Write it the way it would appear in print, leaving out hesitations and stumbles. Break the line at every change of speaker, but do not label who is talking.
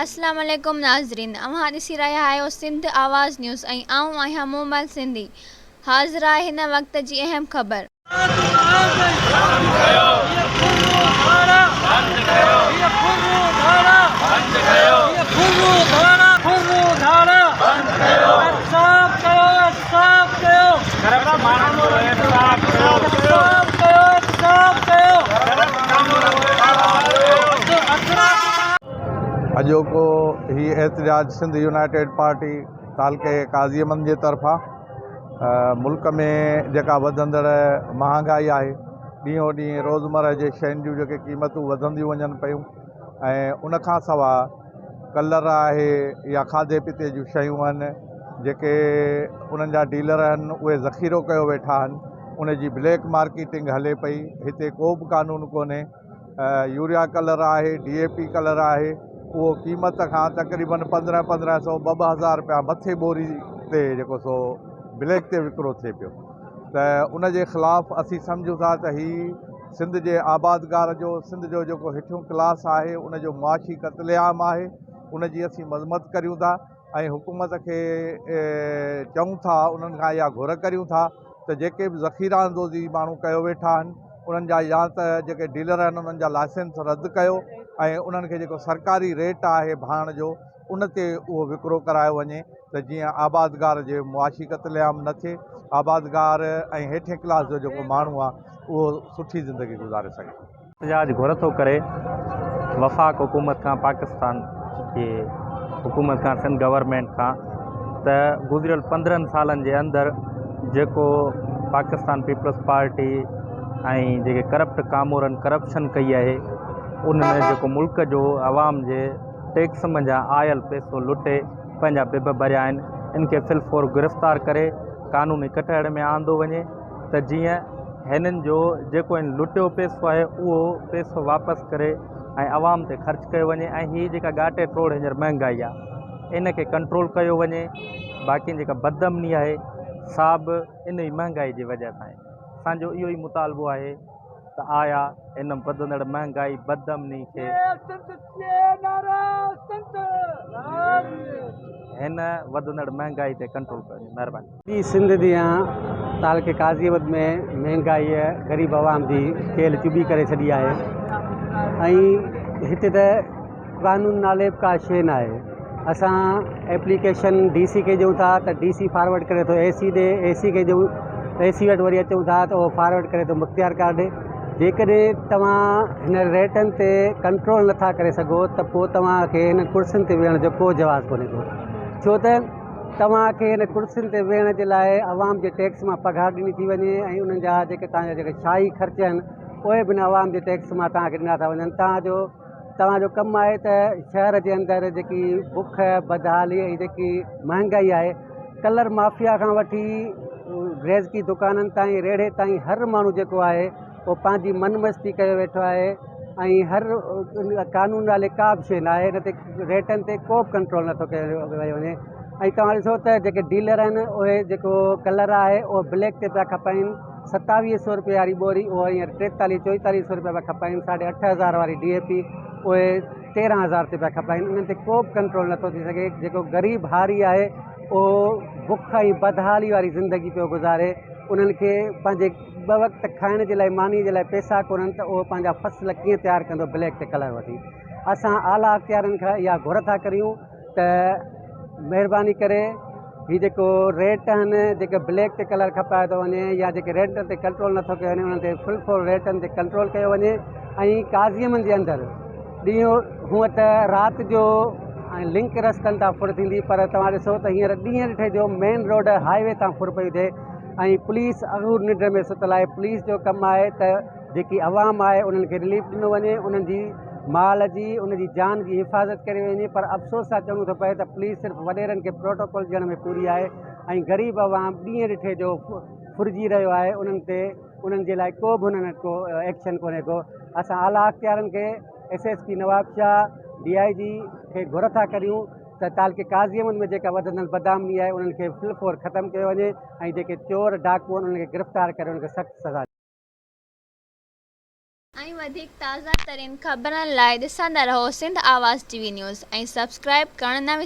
अस्सलाम वालेकुम नाज़रीन, अव्हां ॾिसी रहिया आहियो सिंध आवाज़ न्यूज़ ऐं आऊं आहियां मोमल सिंधी। हाज़िर आहे हिन वक़्त जी अहम ख़बर।
अॼोको ही एहतजाज सिंध यूनाइटेड पार्टी तालके काज़ीअमन जे तरफ़ां मुल्क में जेका वधंदड़ महांगाई आहे, ॾींहों ॾींहुं रोज़मर्रा जे शयुनि जूं जेके क़ीमतूं वधंदियूं वञनि पियूं ऐं उन खां सवाइ कलर आहे या खाधे पीते जूं शयूं आहिनि जेके उन्हनि जा डीलर आहिनि उहे ज़ख़ीरो कयो वेठा आहिनि, उन जी ब्लैक मार्केटिंग हले पई। हिते को बि कानून कोन्हे। यूरिया कलर आहे, DAP कलर आहे, उहो क़ीमत खां तक़रीबन 1500 2-2000 रुपया मथे बोरी ते जेको सो ब्लैक ते विकिरो थिए पियो। त उन जे ख़िलाफ़ु असीं सम्झूं था त हीउ सिंध जे आबादगार जो, सिंध जो जेको हेठियों क्लास आहे उन जो मुआशी क़त्लेआम आहे। उन जी असीं मज़म्मत करियूं था ऐं हुकूमत खे चऊं था, उन्हनि खां इहा घुर करियूं था त जेके बि ज़ख़ीरा अंदोज़ी माण्हू कयो वेठा आहिनि उन्हनि जा या त जेके डीलर आहिनि उन्हनि जा लाइसेंस रद्द कयो ऐं उन्हनि खे जेको सरकारी रेट आहे भाण जो उन ते उहो विकिरो करायो वञे त जीअं आबादगार जे मुआशी क़त्लेआम न थिए, आबादगार ऐं हेठिएं क्लास जो जेको माण्हू आहे उहो सुठी ज़िंदगी गुज़ारे सघे।
एहतजाज घुर थो करे वफ़ाक हुकूमत खां, पाकिस्तान जी हुकूमत खां, सिंध गवर्नमेंट खां त गुज़िरियल 15 सालनि जे अंदरि जेको पाकिस्तान पीपल्स पार्टी ऐं जेके करप्ट कामोरनि करप्शन कई आहे, उनमें जेको मुल्क जो आवाम जे टैक्स मंझां आयल पैसो लुटे पंहिंजा बिब भरिया आहिनि, इनखे फिलफोर गिरफ़्तार करे कानूनी कटहड़ में आंदो वञे त जीअं हिननि जो जेको हिन लुटियो पैसो आहे उहो पैसो वापसि करे ऐं आवाम ते ख़र्चु कयो वञे ऐं हीअ जेका गाटे तोड़ हींअर महांगाई आहे इन खे कंट्रोल कयो वञे। बाक़ी जेका बदअमनी आहे सा बि इन ई महांगाई जी वजह सां आहे। असांजो इहो ई मुतालबो आहे त आया इन वधंदड़ महांगाई बदअमनी खे हिन वधंदड़ महांगाई ते कंट्रोल कयो। महिरबानी।
सिंध दियां तालके काज़ीअमन में महांगाई ग़रीब आवाम जी केल चुभी करे छॾी आहे ऐं हिते त कानून नाले का शइ न आहे। असां एप्लीकेशन DC खे ॾियूं था त DC फॉरवर्ड करे थो AC ॾे, AC खे ॾियूं AC वटि वरी अचूं था त उहो फॉरवर्ड करे थो मुख़्तियार कार्ड ॾे। जेकॾहिं तव्हां हिन रेटनि ते कंट्रोल नथा करे सघो त पोइ तव्हांखे हिन कुर्सियुनि ते वेहण जो को जवाबु कोन्हे को, छो त तव्हांखे हिन कुर्सियुनि ते वेहण जे लाइ आवाम जे टैक्स मां पघार ॾिनी थी वञे ऐं उन्हनि जा जेके तव्हांजा जेके शाही ख़र्च आहिनि उहे बि आवाम जे टैक्स मां तव्हांखे ॾिना था वञनि। तव्हांजो कमु आहे त शहर जे अंदरि जेकी बुख बदहाली ऐं जेकी महांगाई आहे, कलर माफ़िया खां वठी रेज़की दुकाननि ताईं, रेड़े ताईं हर माण्हू जेको आहे उहो पंहिंजी मनमस्ती करे वेठो आहे ऐं हर कानून नाले का बि शइ न आहे। हिन ते रेटनि ते को बि कंट्रोल नथो कयो वञे ऐं तव्हां ॾिसो त जेके डीलर आहिनि उहे जेको कलर आहे उहो ब्लैक ते पिया खपाइनि। 2700 रुपए वारी बोरी उहो हींअर 4300-4400 रुपया पिया खपाइनि। 8500 वारी DAP उहे 13000 ते पिया खपाइनि। उन्हनि ते को बि कंट्रोल नथो थी सघे। जेको ग़रीब हारी आहे उहो बुख ऐं बदहाली वारी ज़िंदगी पियो गुज़ारे। उन्हनि खे पंहिंजे 2 वक़्त खाइण जे लाइ, मानी जे लाइ पैसा कोन्हनि त उहो पंहिंजा फसल कीअं तयारु कंदो ब्लैक ते कलर वठी। असां आला अख़्तियारनि खां इहा घुर था करियूं त महिरबानी करे हीअ जेको रेट आहिनि जेके ब्लैक ते कलर खपाए थो वञे या जेके रेटनि ते कंट्रोल नथो कयो वञे, उन्हनि ते फुल रेटनि ते कंट्रोल कयो वञे। ऐं काज़ीअमन जे अंदरि ॾींहों हूअं त राति जो ऐं लिंक रस्तनि तां फुर थींदी, पर तव्हां ॾिसो त हींअर ॾींहं ॾिठे जो मेन रोड हाईवे तां फुर पई थिए ऐं पुलिस अगूर निंड में सुतल आहे। पुलिस जो कमु आहे त जेकी आवाम आहे उन्हनि खे रिलीफ ॾिनो वञे, उन्हनि जी माल जी, उनजी जान जी हिफ़ाज़त करे वञे। पर अफ़सोस सां चवणो थो पए त पुलिस सिर्फ़ु वॾेरनि खे प्रोटोकॉल ॾियण में पूरी आहे ऐं ग़रीब आवाम ॾींहं ॾिठे जो फुरिजी रहियो आहे। उन्हनि जे लाइ को बि हुननि को एक्शन कोन्हे को। असां आला अख़्तियारनि खे SSP नवाब शाह, DIG खे घुर था करियूं त तालके काज़ीअमन में जेका वधंदड़ बदनामी आहे उन्हनि खे फिलफोर ख़तमु कयो वञे ऐं जेके चोर डाकू आहिनि उन्हनि खे गिरफ़्तार करे उन्हनि खे सख़्तु सज़ा
ऐं वधीक ताज़ा तरीन ख़बरनि लाइ ॾिसंदा रहो सिंध आवाज़ TV न्यूज़ ऐं सब्सक्राइब करणु न